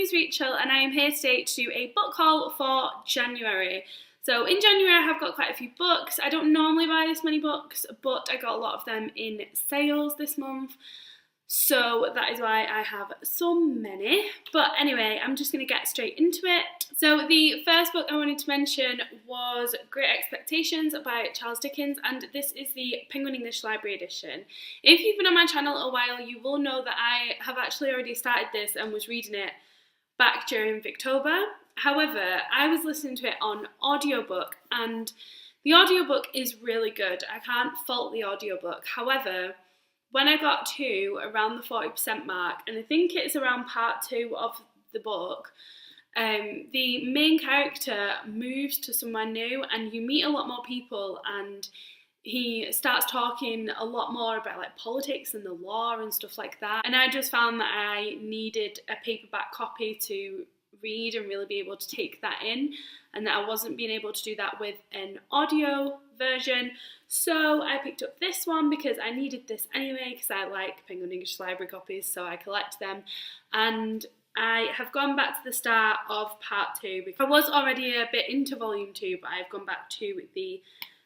is Rachel and I am here today to do a book haul for January. So in January I have got quite a few books. I don't normally buy this many books, but I got a lot of them in sales this month. So that is why I have so many. But anyway, I'm just going to get straight into it. So the first book I wanted to mention was Great Expectations by Charles Dickens, and this is the Penguin English Library edition. If you've been on my channel a while, you will know that I have actually already started this and was reading it back during Victober. However, I was listening to it on audiobook, and the audiobook is really good. I can't fault the audiobook. However, when I got to around the 40% mark, and I think it's around part 2 of the book, the main character moves to somewhere new and you meet a lot more people, and he starts talking a lot more about like politics and the law and stuff like that. And I just found that I needed a paperback copy to read and really be able to take that in, and that I wasn't being able to do that with an audio version. So I picked up this one because I needed this anyway, because I like Penguin English Library copies, so I collect them. And I have gone back to the start of part 2 because I was already a bit into volume 2, but I've gone back to the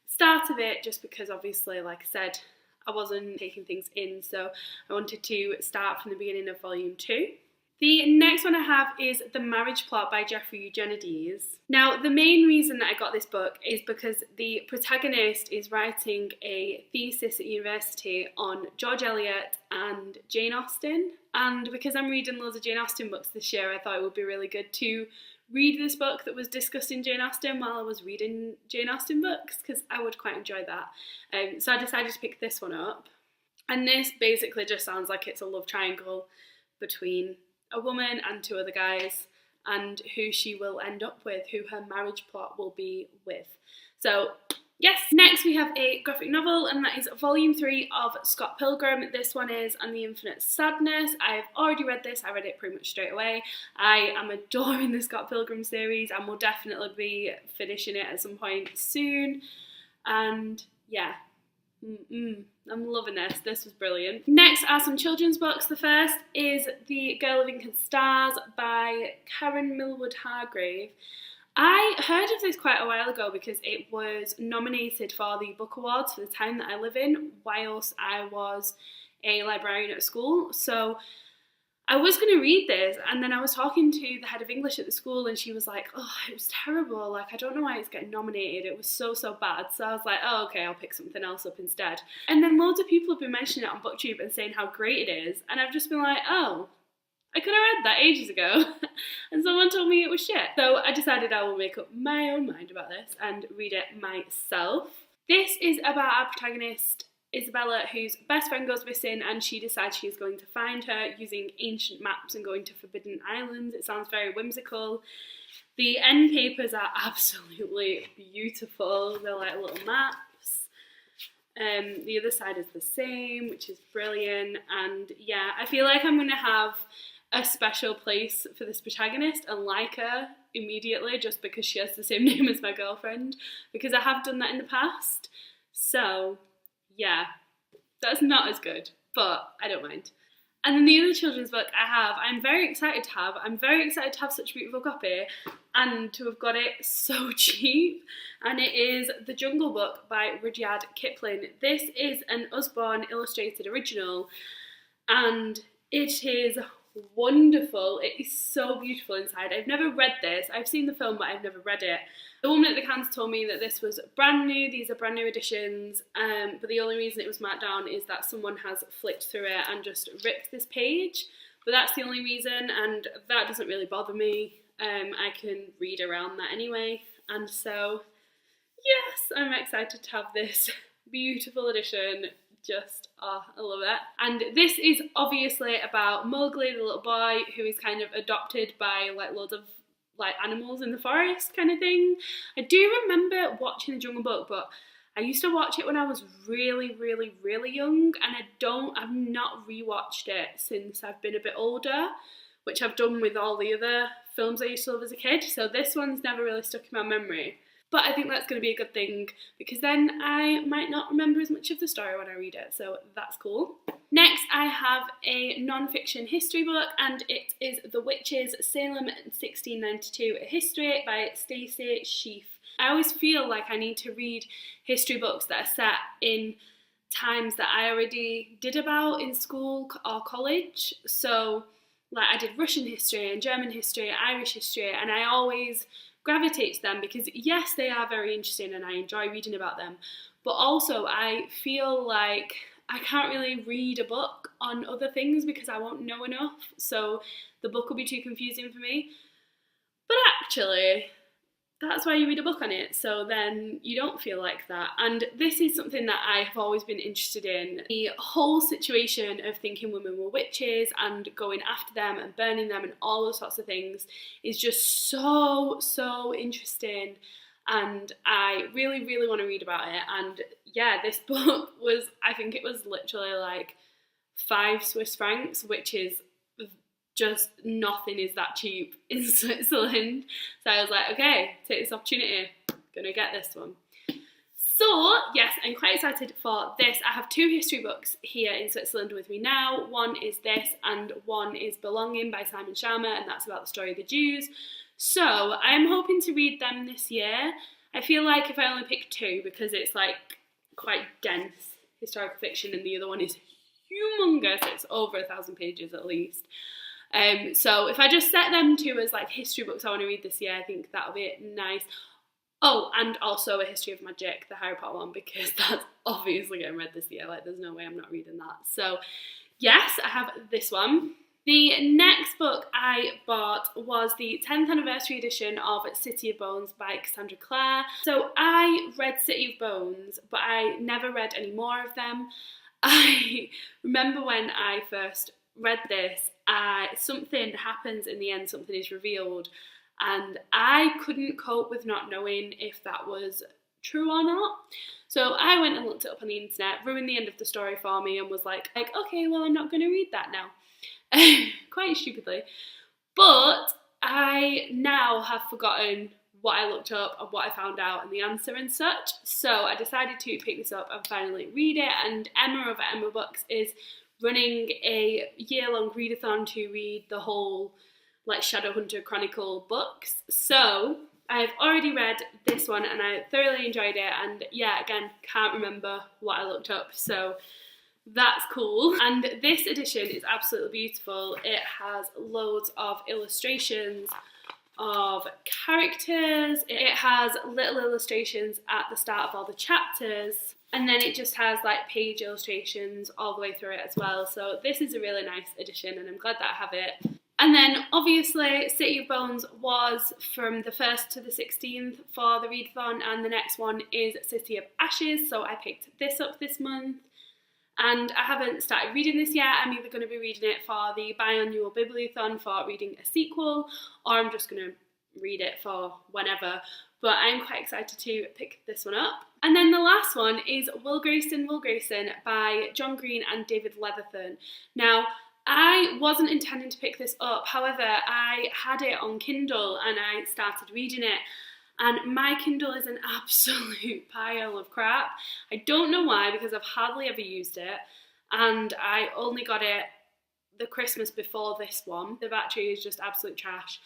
start of it just because obviously, like I said, I wasn't taking things in, so I wanted to start from the beginning of volume 2. The next one I have is The Marriage Plot by Jeffrey Eugenides. Now, the main reason that I got this book is because the protagonist is writing a thesis at university on George Eliot and Jane Austen. And because I'm reading loads of Jane Austen books this year, I thought it would be really good to read this book that was discussing Jane Austen while I was reading Jane Austen books, because I would quite enjoy that. So I decided to pick this one up. And this basically just sounds like it's a love triangle between a woman and 2 other guys, and who she will end up with, who her marriage plot will be with. So yes, next we have a graphic novel, and that is volume 3 of Scott Pilgrim. This one is On the Infinite Sadness. I've already read this. I read it pretty much straight away. I am adoring the Scott Pilgrim series and will definitely be finishing it at some point soon. And yeah, I'm loving this. This was brilliant. Next are some children's books. The first is The Girl of Ink and Stars by Karen Millwood Hargrave. I heard of this quite a while ago because it was nominated for the book awards for the town that I live in whilst I was a librarian at school. So I was going to read this, and then I was talking to the head of English at the school, and she was like, oh, it was terrible, like I don't know why it's getting nominated, it was so bad. So I was like, oh okay, I'll pick something else up instead. And then loads of people have been mentioning it on BookTube and saying how great it is, and I've just been like, oh, I could have read that ages ago and someone told me it was shit. So I decided I will make up my own mind about this and read it myself. This is about our protagonist Isabella, whose best friend goes missing, and she decides she's going to find her using ancient maps and going to Forbidden Islands. It sounds very whimsical. The end papers are absolutely beautiful. They're like little maps. The other side is the same, which is brilliant. And yeah, I feel like I'm going to have a special place for this protagonist and like her immediately just because she has the same name as my girlfriend, because I have done that in the past. So yeah, that's not as good, but I don't mind. And then the other children's book I'm very excited to have. I'm very excited to have such a beautiful copy and to have got it so cheap. And it is The Jungle Book by Rudyard Kipling. This is an Usborne illustrated original, and it is wonderful. It is so beautiful inside. I've never read this. I've seen the film, but I've never read it. The woman at the counter told me that this was brand new. These are brand new editions, but the only reason it was marked down is that someone has flicked through it and just ripped this page. But that's the only reason, and that doesn't really bother me. I can read around that anyway. And so, yes, I'm excited to have this beautiful edition. Just, oh, I love it. And this is obviously about Mowgli, the little boy, who is kind of adopted by like loads of like animals in the forest kind of thing. I do remember watching The Jungle Book, but I used to watch it when I was really young, and I've not rewatched it since I've been a bit older, which I've done with all the other films I used to love as a kid. So this one's never really stuck in my memory. But I think that's going to be a good thing, because then I might not remember as much of the story when I read it, so that's cool. Next, I have a non-fiction history book, and it is The Witches, Salem 1692, A History by Stacey Schiff. I always feel like I need to read history books that are set in times that I already did about in school or college. So like I did Russian history and German history, Irish history, and I always gravitate to them because yes, they are very interesting and I enjoy reading about them, but also I feel like I can't really read a book on other things because I won't know enough, so the book will be too confusing for me. But actually, that's why you read a book on it, so then you don't feel like that. And this is something that I have always been interested in. The whole situation of thinking women were witches and going after them and burning them and all those sorts of things is just so interesting, and I really want to read about it. And yeah, this book was, I think it was literally like £5 Swiss francs, which is just nothing is that cheap in Switzerland. So I was like, okay, take this opportunity, gonna get this one. So yes, I'm quite excited for this. I have 2 history books here in Switzerland with me now. One is this and one is Belonging by Simon Schama, and that's about the story of the Jews. So I'm hoping to read them this year. I feel like if I only pick 2, because it's like quite dense historical fiction and the other one is humongous, it's over 1,000 pages at least. So if I just set them 2 as like history books I want to read this year, I think that'll be nice. Oh, and also A History of Magic, the Harry Potter one, because that's obviously getting read this year. Like, there's no way I'm not reading that. So yes, I have this one. The next book I bought was the 10th anniversary edition of City of Bones by Cassandra Clare. So I read City of Bones, but I never read any more of them. I remember when I first read this, something happens in the end, something is revealed, and I couldn't cope with not knowing if that was true or not. So I went and looked it up on the internet, ruined the end of the story for me, and was like, okay, well, I'm not going to read that now. Quite stupidly. But I now have forgotten what I looked up and what I found out and the answer and such. So I decided to pick this up and finally read it. And Emma of Emma Books is running a year-long readathon to read the whole like Shadowhunter Chronicle books. So I've already read this one and I thoroughly enjoyed it, and yeah, again, can't remember what I looked up, so that's cool. And this edition is absolutely beautiful. It has loads of illustrations of characters. It has little illustrations at the start of all the chapters, and then it just has like page illustrations all the way through it as well. So this is a really nice edition and I'm glad that I have it. And then obviously City of Bones was from the 1st to the 16th for the readathon, and the next one is City of Ashes, so I picked this up this month. And I haven't started reading this yet. I'm either going to be reading it for the biannual Bibliothon for reading a sequel, or I'm just going to read it for whenever. But I'm quite excited to pick this one up. And then the last one is Will Grayson by John Green and David Leatherton. Now, I wasn't intending to pick this up, however, I had it on Kindle and I started reading it. And my Kindle is an absolute pile of crap. I don't know why, because I've hardly ever used it, and I only got it the Christmas before this one. The battery is just absolute trash,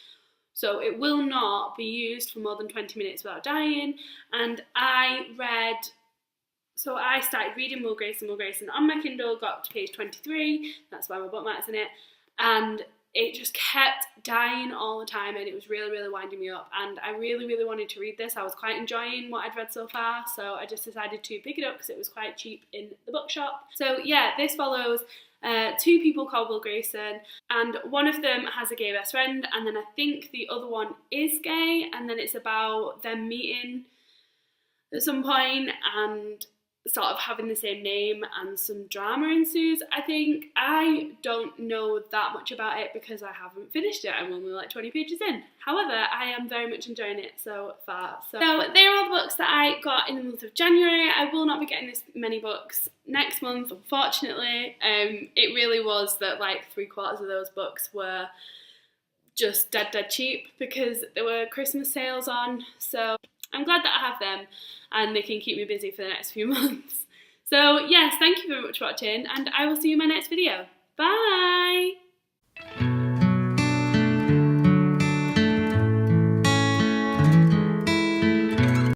so it will not be used for more than 20 minutes without dying. And I started reading Will Grayson on my Kindle, got to page 23, that's why my bookmark's in it, and it just kept dying all the time, and it was really winding me up, and I really wanted to read this. I was quite enjoying what I'd read so far, so I just decided to pick it up because it was quite cheap in the bookshop. So yeah, this follows 2 people called Will Grayson, and one of them has a gay best friend, and then I think the other one is gay, and then it's about them meeting at some point and sort of having the same name, and some drama ensues, I think. I don't know that much about it because I haven't finished it. I'm only like 20 pages in. However, I am very much enjoying it so far. So they're all the books that I got in the month of January. I will not be getting this many books next month, unfortunately. It really was that like 3/4 of those books were just dead cheap because there were Christmas sales on. So I'm glad that I have them and they can keep me busy for the next few months. So yes, thank you very much for watching, and I will see you in my next video. Bye!